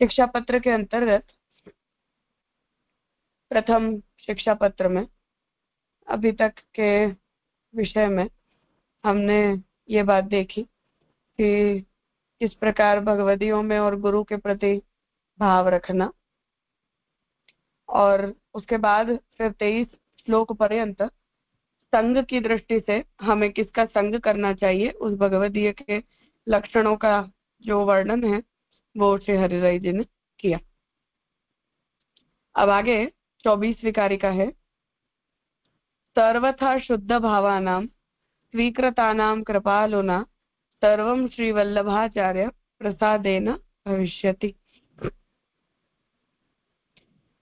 शिक्षा पत्र के अंतर्गत प्रथम शिक्षा पत्र में अभी तक के विषय में हमने ये बात देखी कि किस प्रकार भगवदियों में और गुरु के प्रति भाव रखना, और उसके बाद फिर 23 श्लोक पर्यंत संग की दृष्टि से हमें किसका संग करना चाहिए, उस भगवदीय के लक्षणों का जो वर्णन है वो श्री हरिराय जी ने किया। अब आगे 24वीं कारिका है, सर्वथा शुद्ध भावानां स्वीकृतानां कृपालुना सर्वं श्री वल्लभाचार्य प्रसादेन भविष्यति।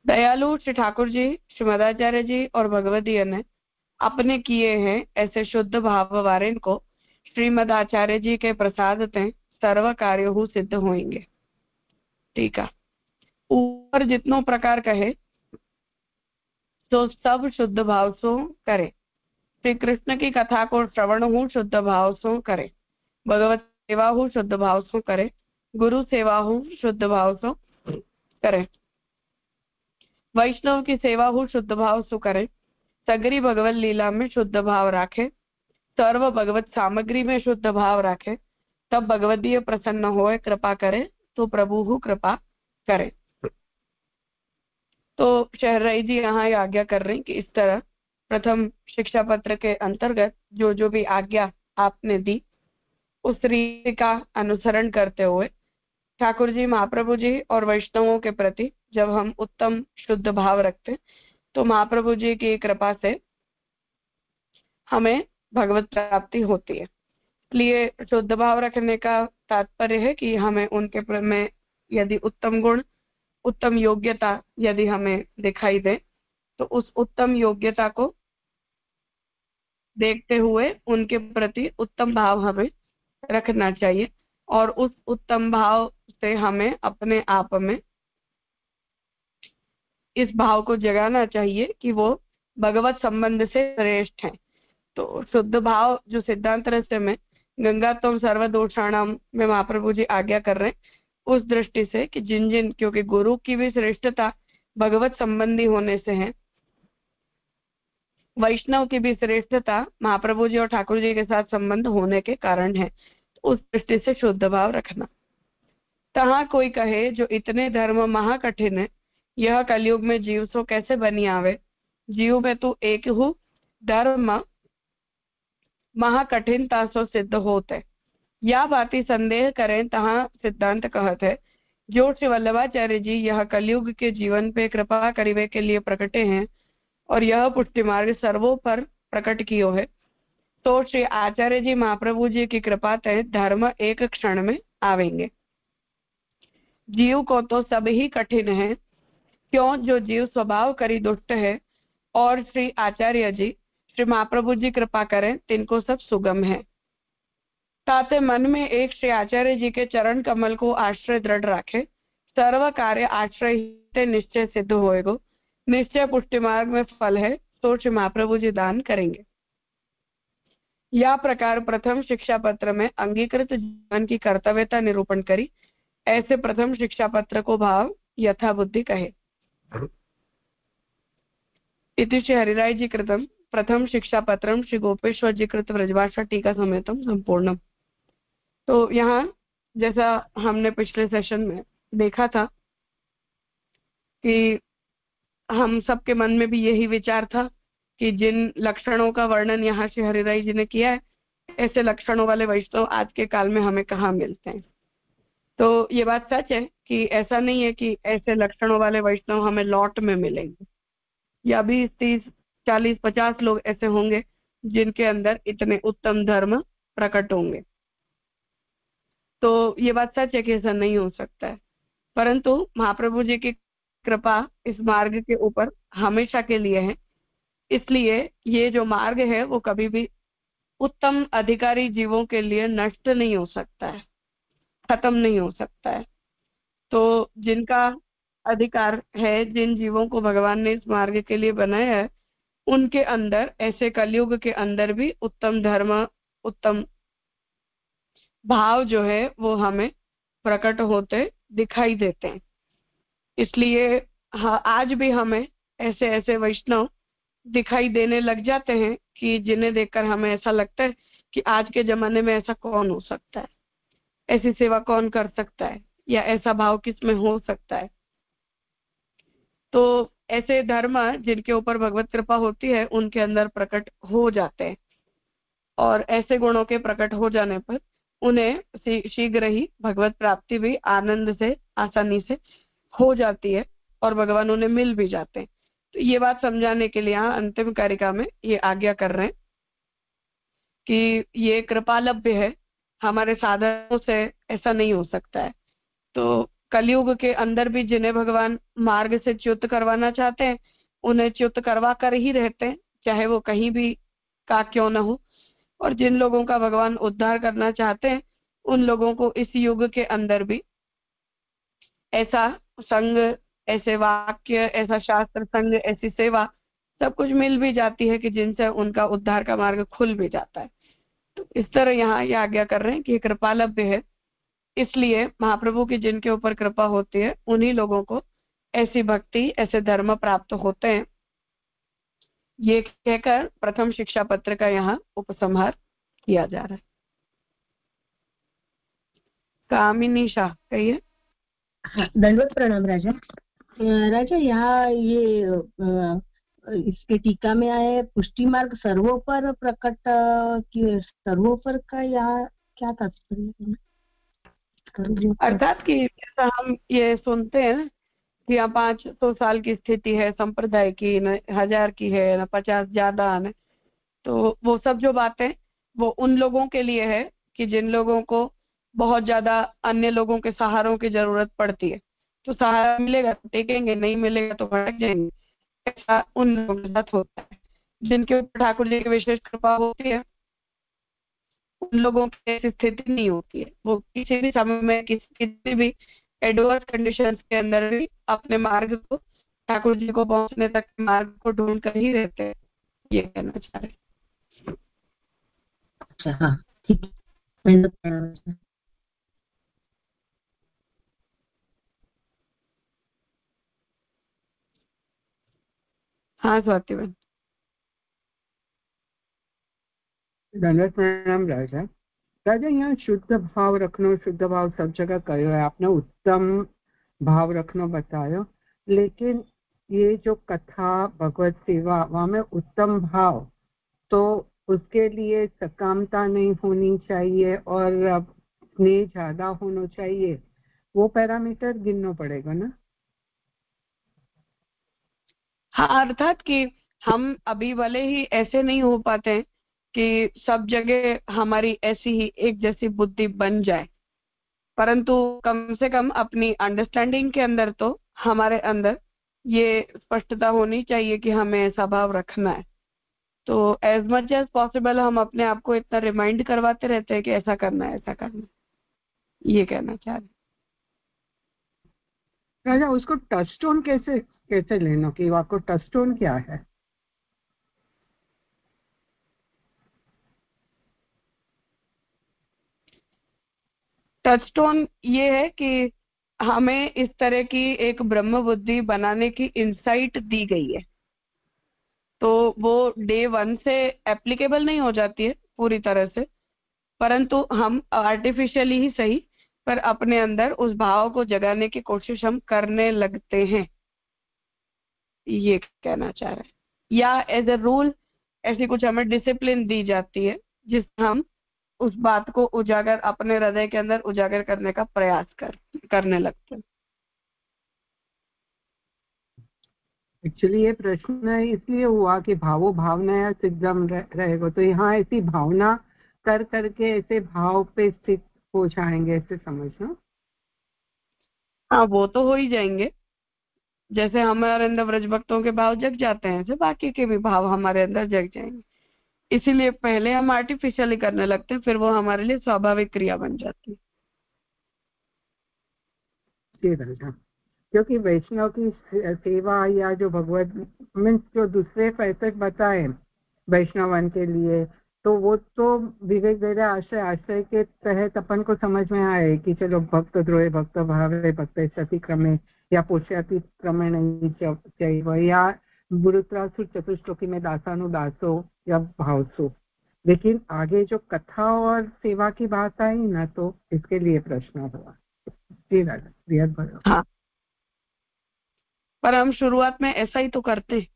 दयालु श्री ठाकुर जी, श्रीमदाचार्य जी और भगवदीय ने अपने किए हैं ऐसे शुद्ध भाव वाले को श्रीमद आचार्य जी के प्रसाद ते सर्व कार्य सिद्ध होंगे। ठीक है, ऊपर जितनों प्रकार कहे तो सब शुद्ध भाव सो करे। श्री कृष्ण की कथा को श्रवण हूँ शुद्ध भाव सो करे, भगवत सेवा हूँ शुद्ध भाव सो करे, गुरु सेवा हूँ शुद्ध भाव सो करे, वैष्णव की सेवा हूँ शुद्ध भाव सो करे, सगरी भगवत लीला में शुद्ध भाव राखे, सर्व भगवत सामग्री में शुद्ध भाव राखे, तब भगवदीय प्रसन्न होए कृपा करे तो प्रभु हु कृपा करे। तो शहराई जी यहाँ आज्ञा कर रहे हैं कि इस तरह प्रथम शिक्षा पत्र के अंतर्गत जो जो भी आज्ञा आपने दी उस रीति का अनुसरण करते हुए ठाकुर जी, महाप्रभु जी और वैष्णवों के प्रति जब हम उत्तम शुद्ध भाव रखते तो महाप्रभु जी की कृपा से हमें भगवत प्राप्ति होती है। इसलिए शुद्ध भाव रखने का तात्पर्य है कि हमें उनके में यदि उत्तम गुण, उत्तम योग्यता यदि हमें दिखाई दे तो उस उत्तम योग्यता को देखते हुए उनके प्रति उत्तम भाव हमें रखना चाहिए, और उस उत्तम भाव से हमें अपने आप में इस भाव को जगाना चाहिए कि वो भगवत संबंध से श्रेष्ठ हैं। तो शुद्ध भाव जो सिद्धांत रहस्य में गंगा तुम सर्वदोषाणाम में महाप्रभु जी आज्ञा कर रहे हैं, उस दृष्टि से कि जिन जिन, क्योंकि गुरु की भी श्रेष्ठता भगवत संबंधी होने से है, वैष्णव की भी श्रेष्ठता महाप्रभु जी और ठाकुर जी के साथ संबंध होने के कारण है। उस दृष्टि से शुद्ध भाव रखना। तहाँ कोई कहे जो इतने धर्म महाकठिन है, यह कलयुग में जीव सो कैसे बनी आवे, जीव में तू एक हूँ धर्म महाकठिनता सो सिद्ध होते। या बाती संदेह करें तहाँ सिद्धांत कहत है, जो श्री वल्लभाचार्य जी यह कलयुग के जीवन पे कृपा करिवे के लिए प्रकटे हैं और यह पुष्टि मार्ग सर्वों पर प्रकट कियो है, तो श्री आचार्य जी महाप्रभु जी की कृपा से धर्म एक क्षण में आवेंगे। जीव को तो सब ही कठिन है, क्यों जो जीव स्वभाव करी दुष्ट है, और श्री आचार्य जी श्री महाप्रभु जी कृपा करें तिनको सब सुगम है। ताते मन में एक श्री आचार्य जी के चरण कमल को आश्रय दृढ़ रखे, सर्व कार्य आश्रय निश्चय सिद्ध होएगो, निश्चय पुष्टि मार्ग में फल है, तो श्री महाप्रभु जी दान करेंगे। या प्रकार प्रथम शिक्षा पत्र में अंगीकृत जीवन की कर्तव्यता निरूपण करी, ऐसे प्रथम शिक्षा पत्र को भाव यथा बुद्धि कहे। इति श्री हरिराय जी कृतम प्रथम शिक्षा पत्रम श्री गोपेश्वर जी कृत व्रजभाषा टीका समेतम संपूर्णम। तो यहाँ जैसा हमने पिछले सेशन में देखा था कि हम सबके मन में भी यही विचार था कि जिन लक्षणों का वर्णन यहाँ श्री हरिराय जी ने किया है, ऐसे लक्षणों वाले वैष्णव आज के काल में हमें कहाँ मिलते हैं। तो ये बात सच है कि ऐसा नहीं है कि ऐसे लक्षणों वाले वैष्णव हमें लॉट में मिलेंगे, या 20, 30, 40, 50 लोग ऐसे होंगे जिनके अंदर इतने उत्तम धर्म प्रकट होंगे। तो ये बात सच है कि ऐसा नहीं हो सकता है, परंतु महाप्रभु जी की कृपा इस मार्ग के ऊपर हमेशा के लिए है। इसलिए ये जो मार्ग है वो कभी भी उत्तम अधिकारी जीवों के लिए नष्ट नहीं हो सकता है, खत्म नहीं हो सकता है। तो जिनका अधिकार है, जिन जीवों को भगवान ने इस मार्ग के लिए बनाया है, उनके अंदर ऐसे कलयुग के अंदर भी उत्तम धर्म, उत्तम भाव जो है वो हमें प्रकट होते दिखाई देते हैं। इसलिए हाँ, आज भी हमें ऐसे ऐसे वैष्णव दिखाई देने लग जाते हैं कि जिन्हें देखकर हमें ऐसा लगता है कि आज के जमाने में ऐसा कौन हो सकता है, ऐसी सेवा कौन कर सकता है, या ऐसा भाव किस में हो सकता है। तो ऐसे धर्म जिनके ऊपर भगवत कृपा होती है उनके अंदर प्रकट हो जाते हैं, और ऐसे गुणों के प्रकट हो जाने पर उन्हें शीघ्र ही भगवत प्राप्ति भी आनंद से, आसानी से हो जाती है, और भगवान उन्हें मिल भी जाते हैं। तो ये बात समझाने के लिए यहाँ अंतिम कारिका में ये आज्ञा कर रहे हैं कि ये कृपालभ्य है, हमारे साधनों से ऐसा नहीं हो सकता है। तो कलयुग के अंदर भी जिन्हें भगवान मार्ग से च्युत करवाना चाहते हैं उन्हें च्युत करवा कर ही रहते हैं, चाहे वो कहीं भी का क्यों न हो। और जिन लोगों का भगवान उद्धार करना चाहते हैं उन लोगों को इस युग के अंदर भी ऐसा संग, ऐसे वाक्य, ऐसा शास्त्र संग, ऐसी सेवा सब कुछ मिल भी जाती है कि जिनसे उनका उद्धार का मार्ग खुल भी जाता है। तो इस तरह यहाँ ये आज्ञा कर रहे हैं कि कृपालभ्य है, इसलिए महाप्रभु की जिनके ऊपर कृपा होती है उन्हीं लोगों को ऐसी भक्ति, ऐसे धर्म प्राप्त होते हैं। ये कहकर प्रथम शिक्षा पत्र का यहाँ उपसंहार किया जा रहा है। कामिनी शाह कहिए। हाँ, दंडवत प्रणाम राजा। राजा यहाँ इसके टीका में आए पुष्टि मार्ग सर्वोपर प्रकट कि सर्वोपर का यहाँ क्या तात्पर्य है? अर्थात कि जैसा हम ये सुनते हैं ना कि यहाँ 500 साल की स्थिति है संप्रदाय की, न 1000 की है, न 50 ज्यादा, न तो वो सब जो बातें वो उन लोगों के लिए है कि जिन लोगों को बहुत ज्यादा अन्य लोगों के सहारों की जरूरत पड़ती है। तो सहारा मिलेगा तो टेकेंगे, नहीं मिलेगा तो भटक जाएंगे। ऐसा उन लोगों के साथ होता है। जिनके ऊपर ठाकुर जी की विशेष कृपा होती है उन लोगों की ऐसी स्थिति नहीं होती है। वो किसी भी समय में किसी भी एडवर्स कंडीशंस के अंदर भी अपने मार्ग को, ठाकुर जी को पहुंचने तक मार्ग को ढूंढ कर ही रहते हैं, ये कहना चाह रहे हैं। अच्छा, हाँ ठीक है। हाँ स्वाति बहन। धन्यवाद प्रणाम राजा। राजा यहाँ शुद्ध भाव रखना, शुद्ध भाव सब जगह कहो है आपने, उत्तम भाव रखना बतायो, लेकिन ये जो कथा भगवत सेवा वहाँ में उत्तम भाव, तो उसके लिए सकामता नहीं होनी चाहिए और स्नेह ज्यादा होना चाहिए, वो पैरामीटर गिनना पड़ेगा ना। हाँ, अर्थात कि हम अभी भले ही ऐसे नहीं हो पाते हैं कि सब जगह हमारी ऐसी ही एक जैसी बुद्धि बन जाए, परंतु कम से कम अपनी अंडरस्टैंडिंग के अंदर तो हमारे अंदर ये स्पष्टता होनी चाहिए कि हमें ऐसा भाव रखना है। तो एज मच एज पॉसिबल हम अपने आप को इतना रिमाइंड करवाते रहते हैं कि ऐसा करना है, ऐसा करना है, ये कहना चाह रहे। राजा उसको टचस्टोन कैसे कैसे लेना कि आपको टचस्टोन क्या है? टचस्टोन ये है कि हमें इस तरह की एक ब्रह्म बुद्धि बनाने की इंसाइट दी गई है, तो वो डे 1 से एप्लीकेबल नहीं हो जाती है पूरी तरह से, परंतु हम आर्टिफिशियली ही सही पर अपने अंदर उस भाव को जगाने की कोशिश हम करने लगते हैं, ये कहना चाह रहे हैं। या एज ए रूल ऐसी कुछ हमें डिसिप्लिन दी जाती है जिससे हम उस बात को उजागर, अपने हृदय के अंदर उजागर करने का प्रयास करने लगते हैं। एक्चुअली ये प्रश्न इसलिए हुआ कि भावो भावना सिद्धम रहेगा, तो यहाँ ऐसी भावना कर करके ऐसे भाव पे स्थित हो जाएंगे, ऐसे समझना। हाँ, वो तो हो ही जाएंगे। जैसे हमारे अंदर ब्रज भक्तों के भाव जग जाते हैं ऐसे बाकी के भी भाव हमारे अंदर जग जाएंगे। इसीलिए पहले हम आर्टिफिशियली करने लगते हैं, फिर वो हमारे लिए स्वाभाविक क्रिया बन जाती है। क्योंकि वैष्णव की सेवा या जो भगवत मीन्स जो दूसरे फैसेट बताए वैष्णवन के लिए, तो वो तो विवेक दे रहा आश्रय के तहत अपन को समझ में आए कि चलो भक्त द्रोहे भक्त भावे भक्त सती क्रमे या पोष्याति क्रमेण चैव या गुरुत्रासुर चतुश्लोकी में दासानुदासो या भावसो। लेकिन आगे जो कथा और सेवा की बात आई ना, तो इसके लिए प्रश्न हुआ। जी राजा। हाँ, पर हम शुरुआत में ऐसा ही तो करते हैं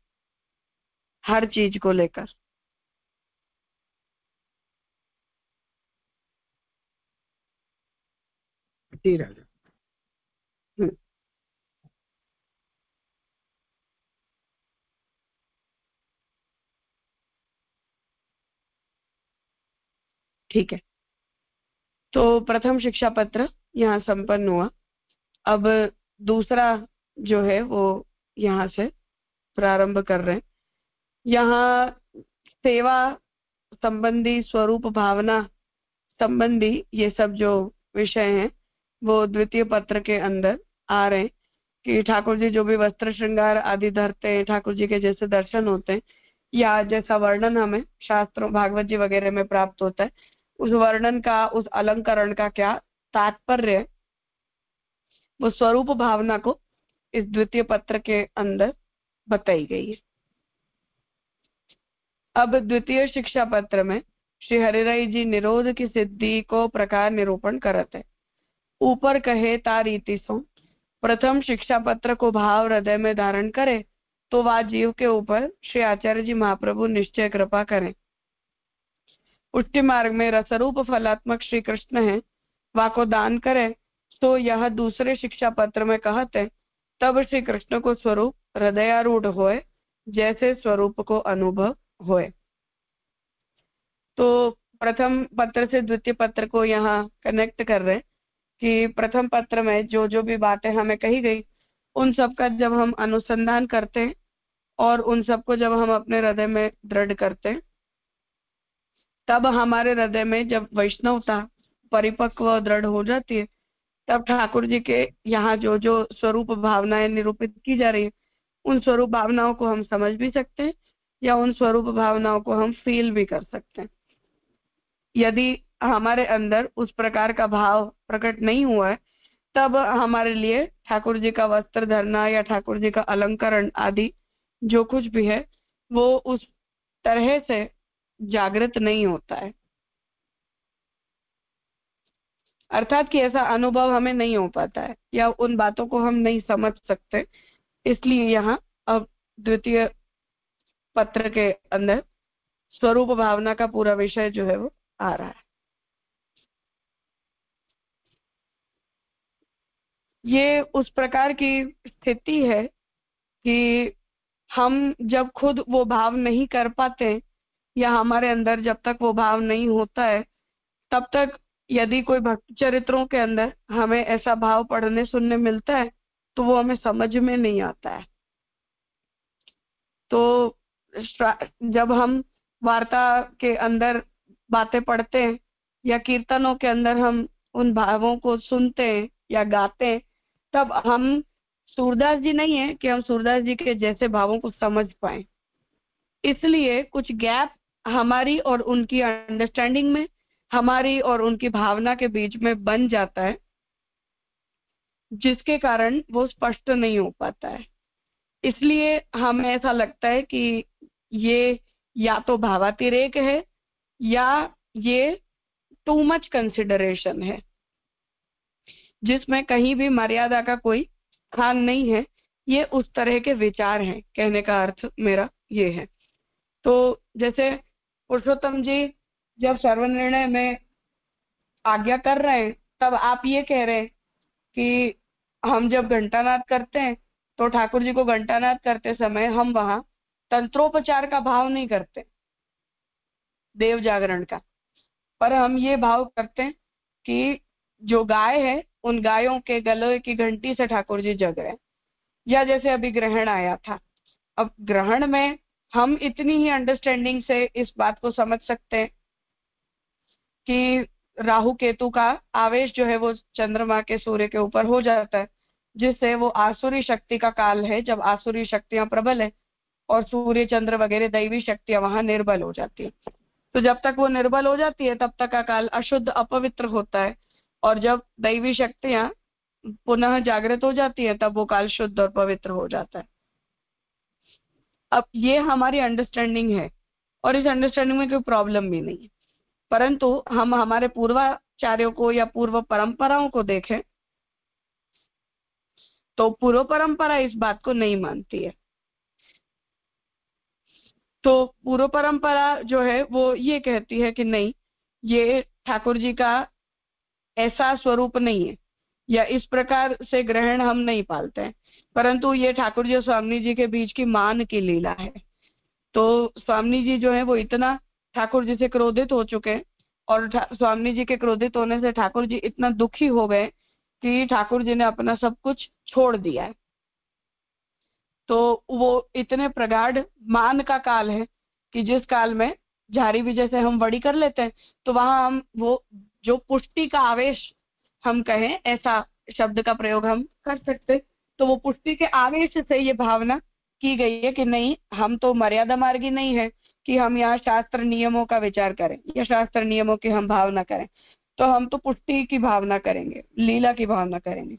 हर चीज को लेकर। जी राजा। ठीक है, तो प्रथम शिक्षा पत्र यहाँ संपन्न हुआ। अब दूसरा जो है वो यहाँ से प्रारंभ कर रहे हैं। यहाँ सेवा संबंधी, स्वरूप भावना संबंधी ये सब जो विषय हैं वो द्वितीय पत्र के अंदर आ रहे हैं कि ठाकुर जी जो भी वस्त्र श्रृंगार आदि धरते हैं, ठाकुर जी के जैसे दर्शन होते हैं या जैसा वर्णन हमें शास्त्रों भागवत जी वगैरह में प्राप्त होता है, उस वर्णन का, उस अलंकरण का क्या तात्पर्य है, वो स्वरूप भावना को इस द्वितीय पत्र के अंदर बताई गई है। अब द्वितीय शिक्षा पत्र में श्री हरिराय जी निरोध की सिद्धि को प्रकार निरूपण करते हैं। ऊपर कहे ता रीति सो प्रथम शिक्षा पत्र को भाव हृदय में धारण करे तो वह जीव के ऊपर श्री आचार्य जी महाप्रभु निश्चय कृपा करें। पुष्टि मार्ग में रसरूप फलात्मक श्री कृष्ण है, वा को दान करे तो यह दूसरे शिक्षा पत्र में कहते, तब श्री कृष्ण को स्वरूप हृदयारूढ़ होए, जैसे स्वरूप को अनुभव होए। तो प्रथम पत्र से द्वितीय पत्र को यहाँ कनेक्ट कर रहे हैं कि प्रथम पत्र में जो जो भी बातें हमें कही गई उन सब का जब हम अनुसंधान करते हैं और उन सबको जब हम अपने हृदय में दृढ़ करते हैं, तब हमारे हृदय में जब वैष्णवता परिपक्व दृढ़ हो जाती है, तब ठाकुर जी के यहाँ जो जो स्वरूप भावनाएं निरूपित की जा रही है उन स्वरूप भावनाओं को हम समझ भी सकते हैं या उन स्वरूप भावनाओं को हम फील भी कर सकते हैं। यदि हमारे अंदर उस प्रकार का भाव प्रकट नहीं हुआ है, तब हमारे लिए ठाकुर जी का वस्त्र धरना या ठाकुर जी का अलंकरण आदि जो कुछ भी है वो उस तरह से जागृत नहीं होता है, अर्थात कि ऐसा अनुभव हमें नहीं हो पाता है या उन बातों को हम नहीं समझ सकते। इसलिए यहाँ अब द्वितीय पत्र के अंदर स्वरूप भावना का पूरा विषय जो है वो आ रहा है। ये उस प्रकार की स्थिति है कि हम जब खुद वो भाव नहीं कर पाते या हमारे अंदर जब तक वो भाव नहीं होता है, तब तक यदि कोई भक्ति चरित्रों के अंदर हमें ऐसा भाव पढ़ने सुनने मिलता है तो वो हमें समझ में नहीं आता है। तो जब हम वार्ता के अंदर बातें पढ़ते हैं या कीर्तनों के अंदर हम उन भावों को सुनते हैं या गाते हैं, तब हम सूरदास जी नहीं है कि हम सूरदास जी के जैसे भावों को समझ पाए। इसलिए कुछ गैप हमारी और उनकी अंडरस्टैंडिंग में, हमारी और उनकी भावना के बीच में बन जाता है, जिसके कारण वो स्पष्ट नहीं हो पाता है। इसलिए हमें ऐसा लगता है कि ये या तो भावातिरेक है या ये टू मच कंसिडरेशन है, जिसमें कहीं भी मर्यादा का कोई स्थान नहीं है। ये उस तरह के विचार हैं, कहने का अर्थ मेरा ये है। तो जैसे पुरुषोत्तम जी जब सर्वनिर्णय में आज्ञा कर रहे हैं, तब आप ये कह रहे हैं कि हम जब घंटानाद करते हैं तो ठाकुर जी को घंटानाद करते समय हम वहां तंत्रोपचार का भाव नहीं करते, देव जागरण का, पर हम ये भाव करते हैं कि जो गाय है उन गायों के गले की घंटी से ठाकुर जी जग रहे हैं। या जैसे अभी ग्रहण आया था, अब ग्रहण में हम इतनी ही अंडरस्टैंडिंग से इस बात को समझ सकते हैं कि राहु केतु का आवेश जो है वो चंद्रमा के सूर्य के ऊपर हो जाता है, जिससे वो आसुरी शक्ति का काल है, जब आसुरी शक्तियां प्रबल है और सूर्य चंद्र वगैरह दैवी शक्तियां वहां निर्बल हो जाती है। तो जब तक वो निर्बल हो जाती है तब तक का काल अशुद्ध अपवित्र होता है, और जब दैवी शक्तियां पुनः जागृत हो जाती है तब वो काल शुद्ध और पवित्र हो जाता है। अब ये हमारी अंडरस्टैंडिंग है और इस अंडरस्टैंडिंग में कोई प्रॉब्लम भी नहीं है, परंतु हम हमारे पूर्वाचार्यों को या पूर्व परंपराओं को देखें तो पूर्व परंपरा इस बात को नहीं मानती है। तो पूर्व परंपरा जो है वो ये कहती है कि नहीं, ये ठाकुर जी का ऐसा स्वरूप नहीं है या इस प्रकार से ग्रहण हम नहीं पालते हैं, परंतु ये ठाकुर जी और स्वामी जी के बीच की मान की लीला है। तो स्वामी जी जो है वो इतना ठाकुर जी से क्रोधित हो चुके हैं और स्वामी जी के क्रोधित होने से ठाकुर जी इतना दुखी हो गए कि ठाकुर जी ने अपना सब कुछ छोड़ दिया है। तो वो इतने प्रगाढ़ मान का काल है कि जिस काल में झारी भी जैसे हम वड़ी कर लेते हैं तो वहां हम वो जो पुष्टि का आवेश हम कहें, ऐसा शब्द का प्रयोग हम कर सकते, तो वो पुष्टि के आवेश से ये भावना की गई है कि नहीं, हम तो मर्यादा मार्गी नहीं है कि हम यहाँ शास्त्र नियमों का विचार करें या शास्त्र नियमों की हम भावना करें, तो हम तो पुष्टि की भावना करेंगे, लीला की भावना करेंगे।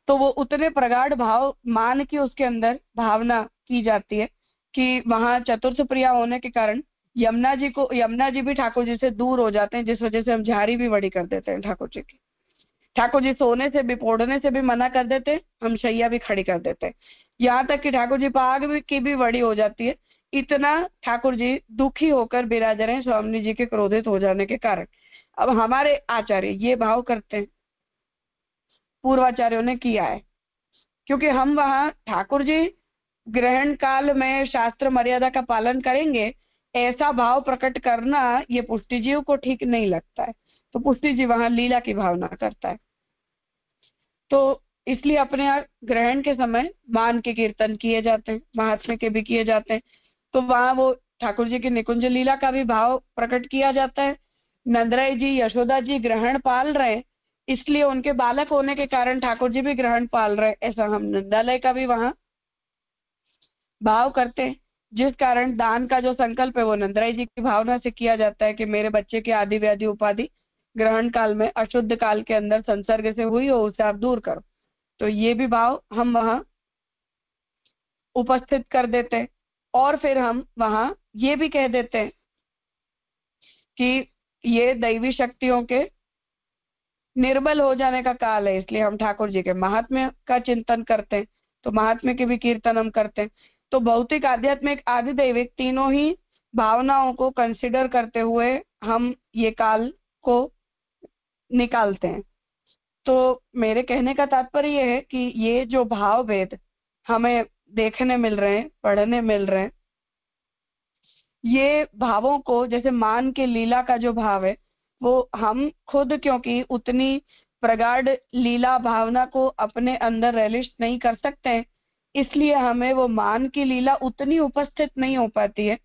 तो वो उतने प्रगाढ़ भाव मान की उसके अंदर भावना की जाती है कि वहां चतुर्थ प्रिया होने के कारण यमुना जी भी ठाकुर जी से दूर हो जाते हैं, जिस वजह से हम झाड़ी भी बड़ी कर देते हैं ठाकुर जी की। ठाकुर जी सोने से भी पोड़ने से भी मना कर देते हैं, हम शैया भी खड़ी कर देते हैं, यहाँ तक कि ठाकुर जी पाग की भी बड़ी हो जाती है। इतना ठाकुर जी दुखी होकर विराज रहे हैं स्वामी जी के क्रोधित हो जाने के कारण। अब हमारे आचार्य ये भाव करते हैं, पूर्वाचार्यों ने किया है, क्योंकि हम वहां ठाकुर जी ग्रहण काल में शास्त्र मर्यादा का पालन करेंगे ऐसा भाव प्रकट करना ये पुष्टि जीव को ठीक नहीं लगता है। तो पुष्टि जी वहां लीला की भावना करता है। तो इसलिए अपने यहाँ ग्रहण के समय मान के कीर्तन किए जाते हैं, महात्म्य के भी किए जाते हैं, तो वहां वो ठाकुर जी की निकुंज लीला का भी भाव प्रकट किया जाता है। नंदराय जी यशोदा जी ग्रहण पाल रहे हैं, इसलिए उनके बालक होने के कारण ठाकुर जी भी ग्रहण पाल रहे हैं, ऐसा हम नंदालय का भी वहां भाव करते हैं। जिस कारण दान का जो संकल्प है वो नंदराय जी की भावना से किया जाता है कि मेरे बच्चे के आदि व्याधि उपाधि ग्रहण काल में अशुद्ध काल के अंदर संसर्ग से हुई हो उसे आप दूर करो। तो ये भी भाव हम वहां उपस्थित कर देते हैं और फिर हम वहां ये भी कह देते हैं कि ये दैवी शक्तियों के निर्बल हो जाने का काल है, इसलिए हम ठाकुर जी के महात्म्य का चिंतन करते हैं, तो महात्म्य के भी कीर्तन हम करते हैं। तो भौतिक, आध्यात्मिक, आदि दैविक तीनों ही भावनाओं को कंसिडर करते हुए हम ये काल को निकालते हैं। तो मेरे कहने का तात्पर्य यह है कि ये जो भाव भेद हमें देखने मिल रहे हैं, पढ़ने मिल रहे हैं, ये भावों को, जैसे मान के लीला का जो भाव है वो हम खुद क्योंकि उतनी प्रगाढ़ लीला भावना को अपने अंदर रेलिस्ट नहीं कर सकते हैं, इसलिए हमें वो मान की लीला उतनी उपस्थित नहीं हो पाती है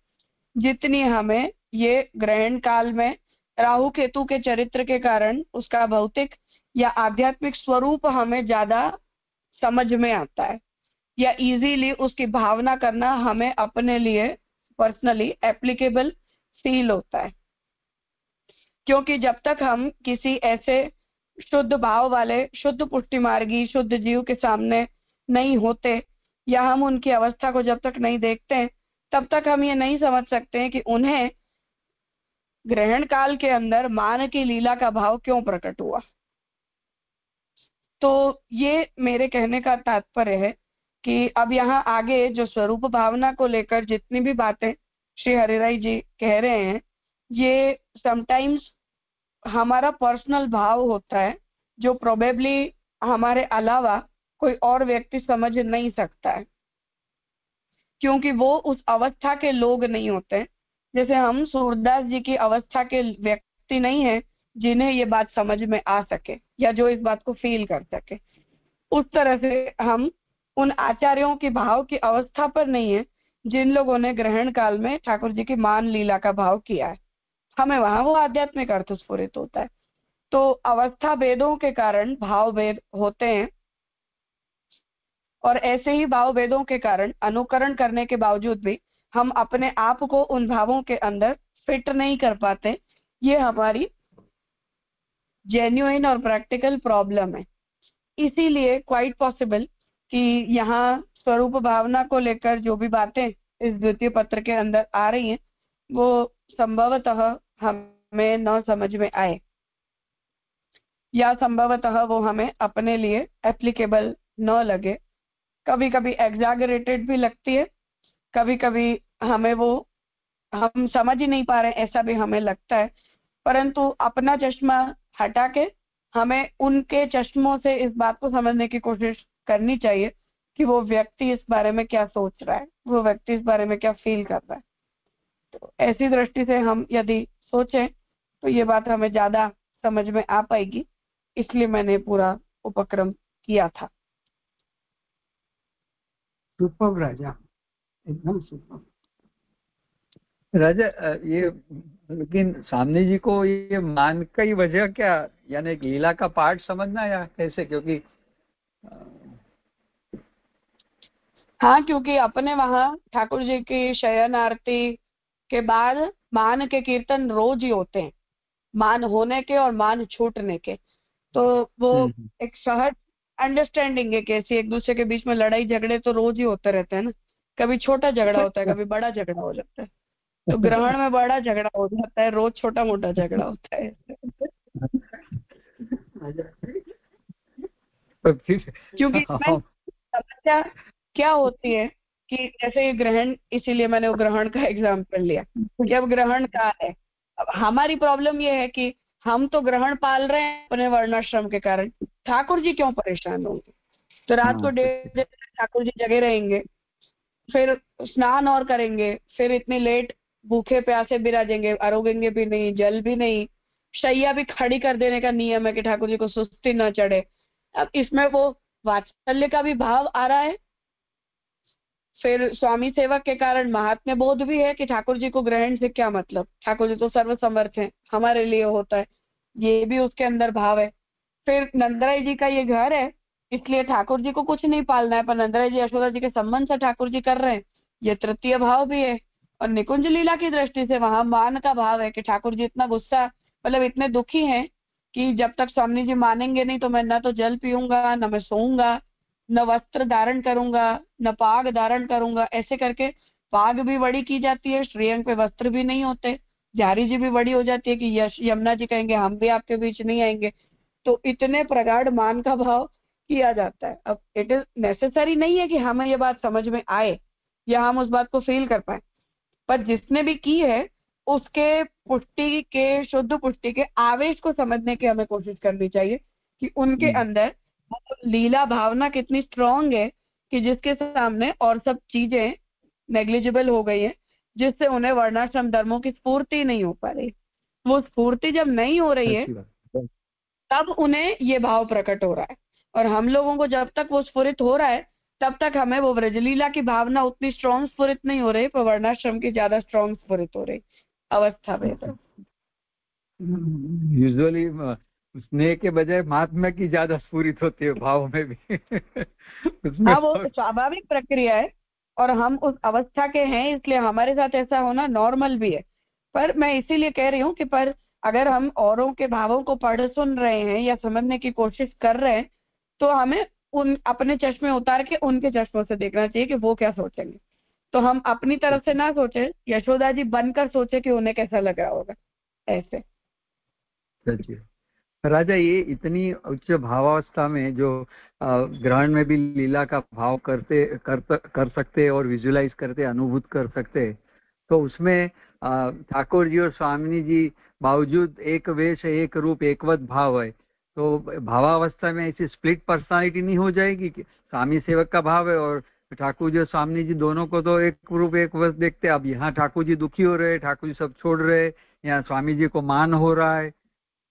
जितनी हमें ये ग्रहण काल में राहु केतु के चरित्र के कारण उसका भौतिक या आध्यात्मिक स्वरूप हमें ज्यादा समझ में आता है या इजीली उसकी भावना करना हमें अपने लिए पर्सनली एप्लीकेबल फील होता है। क्योंकि जब तक हम किसी ऐसे शुद्ध भाव वाले, शुद्ध पुष्टि मार्गी, शुद्ध जीव के सामने नहीं होते या हम उनकी अवस्था को जब तक नहीं देखते हैं, तब तक हम ये नहीं समझ सकते हैं कि उन्हें ग्रहण काल के अंदर मान की लीला का भाव क्यों प्रकट हुआ। तो ये मेरे कहने का तात्पर्य है कि अब यहाँ आगे जो स्वरूप भावना को लेकर जितनी भी बातें श्री हरिराय जी कह रहे हैं, ये समटाइम्स हमारा पर्सनल भाव होता है जो प्रोबेबली हमारे अलावा कोई और व्यक्ति समझ नहीं सकता है, क्योंकि वो उस अवस्था के लोग नहीं होते। जैसे हम सूरदास जी की अवस्था के व्यक्ति नहीं है जिन्हें ये बात समझ में आ सके या जो इस बात को फील कर सके, उस तरह से हम उन आचार्यों की भाव की अवस्था पर नहीं है जिन लोगों ने ग्रहण काल में ठाकुर जी की मान लीला का भाव किया है। हमें वहां वो आध्यात्मिक अर्थ स्फुरित होता है। तो अवस्था भेदों के कारण भाव भेद होते हैं और ऐसे ही भाव भेदों के कारण अनुकरण करने के बावजूद भी हम अपने आप को उन भावों के अंदर फिट नहीं कर पाते। ये हमारी जेन्युइन और प्रैक्टिकल प्रॉब्लम है। इसीलिए क्वाइट पॉसिबल कि यहाँ स्वरूप भावना को लेकर जो भी बातें इस द्वितीय पत्र के अंदर आ रही हैं वो संभवतः हमें न समझ में आए, या संभवतः वो हमें अपने लिए एप्लीकेबल न लगे। कभी कभी एग्जैगरेटेड भी लगती है, कभी कभी हमें वो हम समझ ही नहीं पा रहे ऐसा भी हमें लगता है। परंतु अपना चश्मा हटा के हमें उनके चश्मों से इस बात को समझने की कोशिश करनी चाहिए कि वो व्यक्ति इस बारे में क्या सोच रहा है, वो व्यक्ति इस बारे में क्या फील कर रहा है। तो ऐसी दृष्टि से हम यदि सोचें तो ये बात हमें ज्यादा समझ में आ पाएगी, इसलिए मैंने पूरा उपक्रम किया था। सुपर राजा, एकदम सुपर राजा। ये लेकिन सामने जी को ये मान का ही वजह क्या, यानी एक लीला का पार्ट समझना या कैसे? क्योंकि हाँ, क्योंकि अपने वहाँ ठाकुर जी की शयन आरती के बाद मान के कीर्तन रोज ही होते हैं, मान होने के और मान छूटने के। तो वो एक सहज अंडरस्टैंडिंग है, कैसी एक दूसरे के बीच में लड़ाई झगड़े तो रोज ही होते रहते हैं ना। कभी छोटा झगड़ा होता है, कभी बड़ा झगड़ा हो जाता है। तो ग्रहण में बड़ा झगड़ा हो जाता है, रोज छोटा मोटा झगड़ा होता है। क्योंकि इसमें समस्या क्या होती है कि जैसे ये ग्रहण, इसीलिए मैंने वो ग्रहण का एग्जाम्पल लिया कि अब ग्रहण का है। अब हमारी प्रॉब्लम ये है कि हम तो ग्रहण पाल रहे हैं अपने वर्णाश्रम के कारण, ठाकुर जी क्यों परेशान होंगे? तो रात को 1:30 बजे तक ठाकुर जी जगे रहेंगे, फिर स्नान और करेंगे, फिर इतनी लेट भूखे प्यासे बिराजेंगे, अरोगेंगे भी नहीं, जल भी नहीं, शैया भी खड़ी कर देने का नियम है कि ठाकुर जी को सुस्ती न चढ़े। अब इसमें वो वात्सल्य का भी भाव आ रहा है, फिर स्वामी सेवक के कारण महात्म्य बोध भी है कि ठाकुर जी को ग्रहण से क्या मतलब, ठाकुर जी तो सर्वसमर्थ हैं, हमारे लिए होता है, ये भी उसके अंदर भाव है। फिर नंदराय जी का ये घर है, इसलिए ठाकुर जी को कुछ नहीं पालना है, पर नंदराय जी यशोदा जी के संबंध से ठाकुर जी कर रहे हैं, ये तृतीय भाव भी है। और निकुंज लीला की दृष्टि से वहां मान का भाव है कि ठाकुर जी इतना गुस्सा, मतलब इतने दुखी हैं कि जब तक स्वामी जी मानेंगे नहीं तो मैं न तो जल पीऊंगा, न मैं सोऊंगा, न वस्त्र धारण करूंगा, न पाग धारण करूंगा। ऐसे करके पाग भी बड़ी की जाती है, श्रीअंग पे वस्त्र भी नहीं होते, झारी जी भी बड़ी हो जाती है कि यश यमुना जी कहेंगे हम भी आपके बीच नहीं आएंगे। तो इतने प्रगाढ़ मान का भाव किया जाता है। अब इट इज नेसेसरी नहीं है कि हमें ये बात समझ में आए या हम उस बात को फील कर पाए, पर जिसने भी की है उसके पुष्टि के, शुद्ध पुष्टि के आवेश को समझने की हमें कोशिश करनी चाहिए कि उनके अंदर वो लीला भावना कितनी स्ट्रांग है कि जिसके सामने और सब चीजें नेग्लिजिबल हो गई है, जिससे उन्हें वर्णाश्रम धर्मों की स्फूर्ति नहीं हो पा रही। वो स्फूर्ति जब नहीं हो रही है तब उन्हें ये भाव प्रकट हो रहा है, और हम लोगों को जब तक वो स्फुरित हो रहा है तब तक हमें वो व्रजलीला की भावना उतनी स्ट्रॉन्ग स्फुरित नहीं हो रही, पर वर्णाश्रम की ज्यादा स्ट्रॉन्ग स्फुरित हो रही अवस्था में। तो यूजुअली स्नेह के बजाय महात्मा की ज्यादा स्फुरित होती है भाव में भी। हाँ, वो स्वाभाविक प्रक्रिया है और हम उस अवस्था के हैं, इसलिए हमारे साथ ऐसा होना नॉर्मल भी है। पर मैं इसीलिए कह रही हूँ कि पर अगर हम औरों के भावों को पढ़ सुन रहे हैं या समझने की कोशिश कर रहे हैं तो हमें उन अपने चश्मे उतार के उनके चश्मों से देखना चाहिए कि वो क्या सोचेंगे। तो हम अपनी तरफ से ना सोचे, यशोदा जी बनकर सोचे कि उन्हें कैसा लग रहा होगा। ऐसे राजा, ये इतनी उच्च भावावस्था में जो ग्रहण में भी लीला का भाव कर सकते और विजुलाइज करते, अनुभूत कर सकते, तो उसमें ठाकुर जी और स्वामिनी जी बावजूद एक वेश, एक रूप, एकवत भाव है, तो भावावस्था में ऐसी स्प्लिट पर्सनालिटी नहीं हो जाएगी कि स्वामी सेवक का भाव है और ठाकुर जी और स्वामिनी जी दोनों को तो एक रूप एक वश देखते। अब यहाँ ठाकुर जी दुखी हो रहे, ठाकुर जी सब छोड़ रहे, यहाँ स्वामी जी को मान हो रहा है,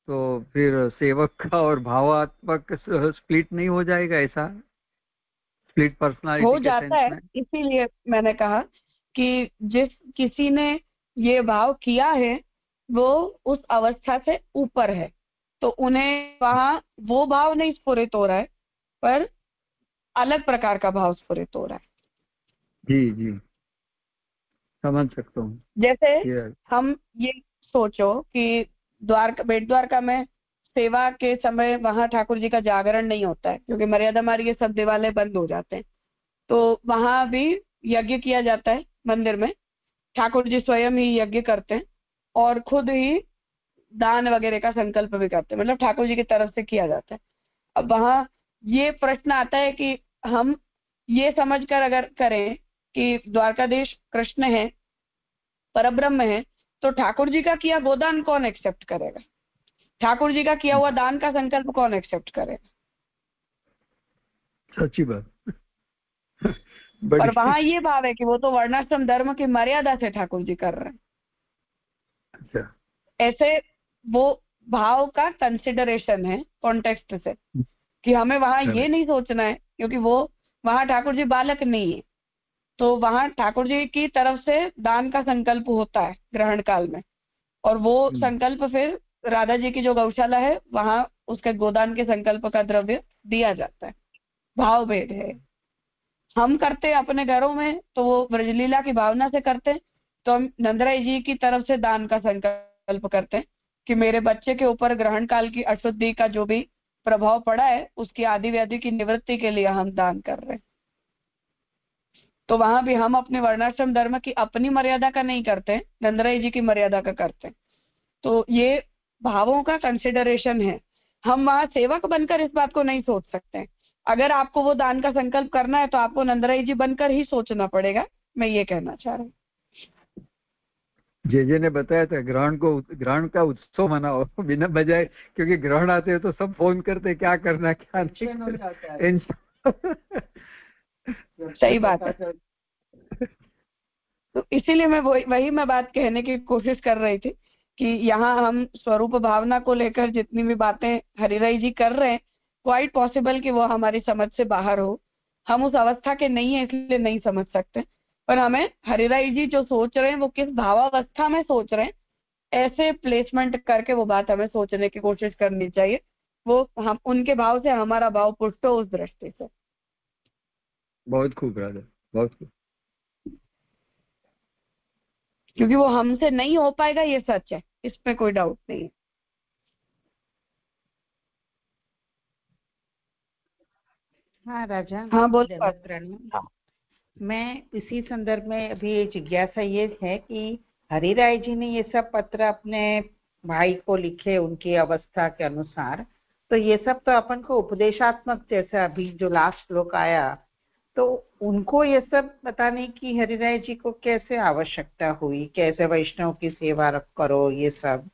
तो फिर सेवक का और भावात्मक स्प्लिट नहीं हो जाएगा? ऐसा स्प्लिट पर्सनालिटी हो जाता है। इसीलिए मैंने कहा कि जिस किसी ने ये भाव किया है वो उस अवस्था से ऊपर है, तो उन्हें वहां वो भाव नहीं स्फुरित हो रहा है, पर अलग प्रकार का भाव स्फुरित हो रहा है। जी जी, समझ सकता हूँ। जैसे हम ये सोचो कि द्वारका, बेट द्वारका में सेवा के समय वहां ठाकुर जी का जागरण नहीं होता है, क्योंकि मर्यादा मार्ग ये सब देवालय बंद हो जाते हैं। तो वहां भी यज्ञ किया जाता है मंदिर में। ठाकुर जी स्वयं ही यज्ञ करते हैं और खुद ही दान वगैरह का संकल्प भी करते हैं, मतलब ठाकुर जी की तरफ से किया जाता है। अब वहां ये प्रश्न आता है कि हम ये समझकर अगर करें कि द्वारकाधीश कृष्ण है, परब्रह्म है, तो ठाकुर जी का किया गोदान कौन एक्सेप्ट करेगा? ठाकुर जी का किया हुआ दान का संकल्प कौन एक्सेप्ट करेगा? सच्ची बात। पर वहां ये भाव है कि वो तो वर्णाश्रम धर्म की मर्यादा से ठाकुर जी कर रहे हैं। अच्छा, ऐसे वो भाव का कंसिडरेशन है कॉन्टेक्स्ट से, कि हमें वहां ये नहीं सोचना है, क्योंकि वो वहां ठाकुर जी बालक नहीं है, तो वहां ठाकुर जी की तरफ से दान का संकल्प होता है ग्रहण काल में, और वो संकल्प फिर राधा जी की जो गौशाला है वहां उसके गोदान के संकल्प का द्रव्य दिया जाता है। भाव भेद है। हम करते हैं अपने घरों में तो वो ब्रजलीला की भावना से करते हैं, तो हम नंदराई जी की तरफ से दान का संकल्प करते हैं कि मेरे बच्चे के ऊपर ग्रहण काल की अशुद्धि का जो भी प्रभाव पड़ा है उसकी आदि व्याधि की निवृत्ति के लिए हम दान कर रहे हैं। तो वहां भी हम अपने वर्णाश्रम धर्म की अपनी मर्यादा का नहीं करते, नंदराई जी की मर्यादा का करते हैं। तो ये भावों का कंसिडरेशन है। हम वहां सेवक बनकर इस बात को नहीं सोच सकते हैं। अगर आपको वो दान का संकल्प करना है तो आपको नंदराई जी बनकर ही सोचना पड़ेगा, मैं ये कहना चाह रहा हूँ। जे ने बताया था ग्रहण का उत्सव मनाओ बिना बजाय, क्योंकि ग्रहण आते हैं तो सब फोन करते क्या करना क्या नहीं। सही बात है। तो इसीलिए मैं वही मैं बात कहने की कोशिश कर रही थी कि यहाँ हम स्वरूप भावना को लेकर जितनी भी बातें हरिराई जी कर रहे हैं, क्वाइट पॉसिबल कि वो हमारी समझ से बाहर हो। हम उस अवस्था के नहीं है इसलिए नहीं समझ सकते, पर हमें हरिराई जी जो सोच रहे हैं वो किस भावावस्था में सोच रहे हैं, ऐसे प्लेसमेंट करके वो बात हमें सोचने की कोशिश करनी चाहिए। वो हम उनके भाव से हमारा भाव पुष्ट हो उस दृष्टि से। बहुत खूब राधा, बहुत खूब। क्योंकि वो हमसे नहीं हो पाएगा, ये सच है, इसमें कोई डाउट नहीं है। हाँ राजा, हाँ बोल। हाँ। मैं इसी संदर्भ में अभी जिज्ञासा ये है कि हरिराय जी ने ये सब पत्र अपने भाई को लिखे उनकी अवस्था के अनुसार, तो ये सब तो अपन को उपदेशात्मक, जैसे अभी जो लास्ट श्लोक आया, तो उनको ये सब बताने की हरिराय जी को कैसे आवश्यकता हुई, कैसे वैष्णव की सेवा करो, ये सब।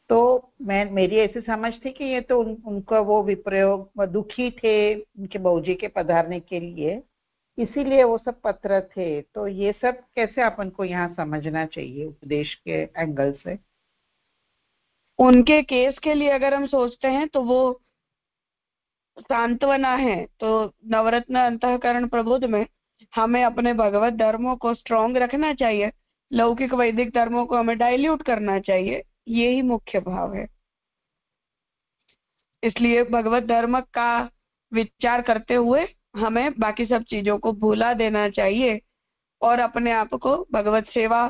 तो मेरी ऐसी समझ थी कि ये तो उनका वो विप्रयोग, दुखी थे उनके बहूजी के पधारने के लिए, इसीलिए वो सब पत्र थे। तो ये सब कैसे अपन को यहाँ समझना चाहिए उपदेश के एंगल से? उनके केस के लिए अगर हम सोचते हैं तो वो सांत्वना है। तो नवरत्न अंतःकरण प्रबोध में हमें अपने भगवत धर्मों को स्ट्रॉन्ग रखना चाहिए, लौकिक वैदिक धर्मों को हमें डाइल्यूट करना चाहिए, यही मुख्य भाव है। इसलिए भगवत धर्म का विचार करते हुए हमें बाकी सब चीजों को भुला देना चाहिए और अपने आप को भगवत सेवा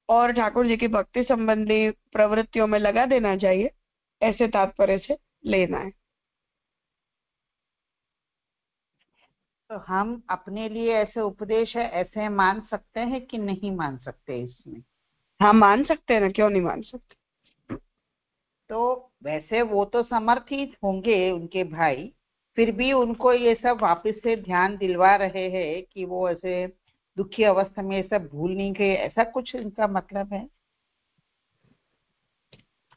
और ठाकुर जी की भक्ति संबंधी प्रवृत्तियों में लगा देना चाहिए, ऐसे तात्पर्य से लेना है। तो हम अपने लिए ऐसे उपदेश है ऐसे मान सकते हैं कि नहीं मान सकते इसमें? हाँ मान सकते हैं ना, क्यों नहीं मान सकते। तो वैसे वो तो समर्थित होंगे उनके भाई, फिर भी उनको ये सब वापस से ध्यान दिलवा रहे हैं कि वो ऐसे दुखी अवस्था में सब भूल नहीं गए, ऐसा कुछ इनका मतलब है?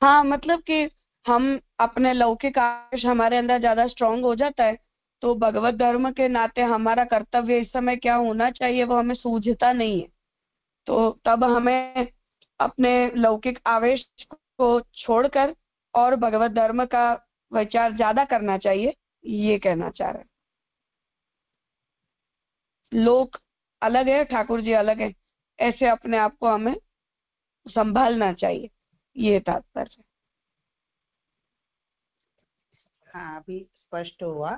हाँ, मतलब कि हम अपने लौकिक आवेश हमारे अंदर ज्यादा स्ट्रांग हो जाता है, तो भगवत धर्म के नाते हमारा कर्तव्य इस समय क्या होना चाहिए वो हमें सूझता नहीं है। तो तब हमें अपने लौकिक आवेश को छोड़कर और भगवत धर्म का विचार ज्यादा करना चाहिए, ये कहना चाह रहे हैं। लोक अलग है, ठाकुर जी अलग है, ऐसे अपने आप को हमें संभालना चाहिए, ये तात्पर्य। हाँ, अभी स्पष्ट हुआ।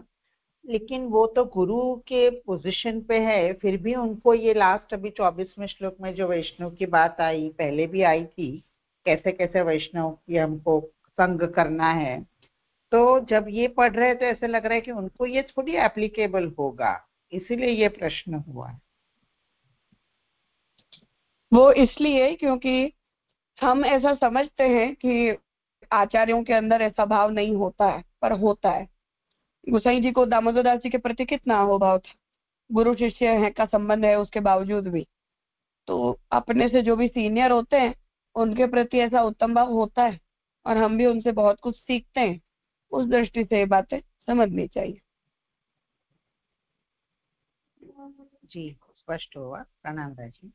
लेकिन वो तो गुरु के पोजीशन पे है, फिर भी उनको ये लास्ट अभी 24वें श्लोक में जो वैष्णव की बात आई, पहले भी आई थी, कैसे कैसे वैष्णव की हमको संग करना है, तो जब ये पढ़ रहे हैं तो ऐसा लग रहा है कि उनको ये थोड़ी एप्लीकेबल होगा, इसीलिए ये प्रश्न हुआ है। वो इसलिए क्योंकि हम ऐसा समझते हैं कि आचार्यों के अंदर ऐसा भाव नहीं होता है, पर होता है। गोसाई जी को दामोदर दास जी के प्रति कितना अहोभाव था, गुरु शिष्य है का संबंध है उसके बावजूद भी। तो अपने से जो भी सीनियर होते हैं उनके प्रति ऐसा उत्तम भाव होता है, और हम भी उनसे बहुत कुछ सीखते हैं। उस दृष्टि से ये बातें समझनी चाहिए। जी, स्पष्ट हुआ। प्रणाम राजी।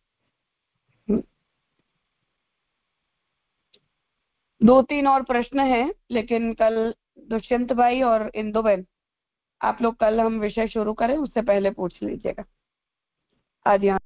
2-3 और प्रश्न हैं, लेकिन कल दुष्यंत भाई और इंदुबेन, आप लोग कल हम विषय शुरू करें उससे पहले पूछ लीजिएगा। आज यहाँ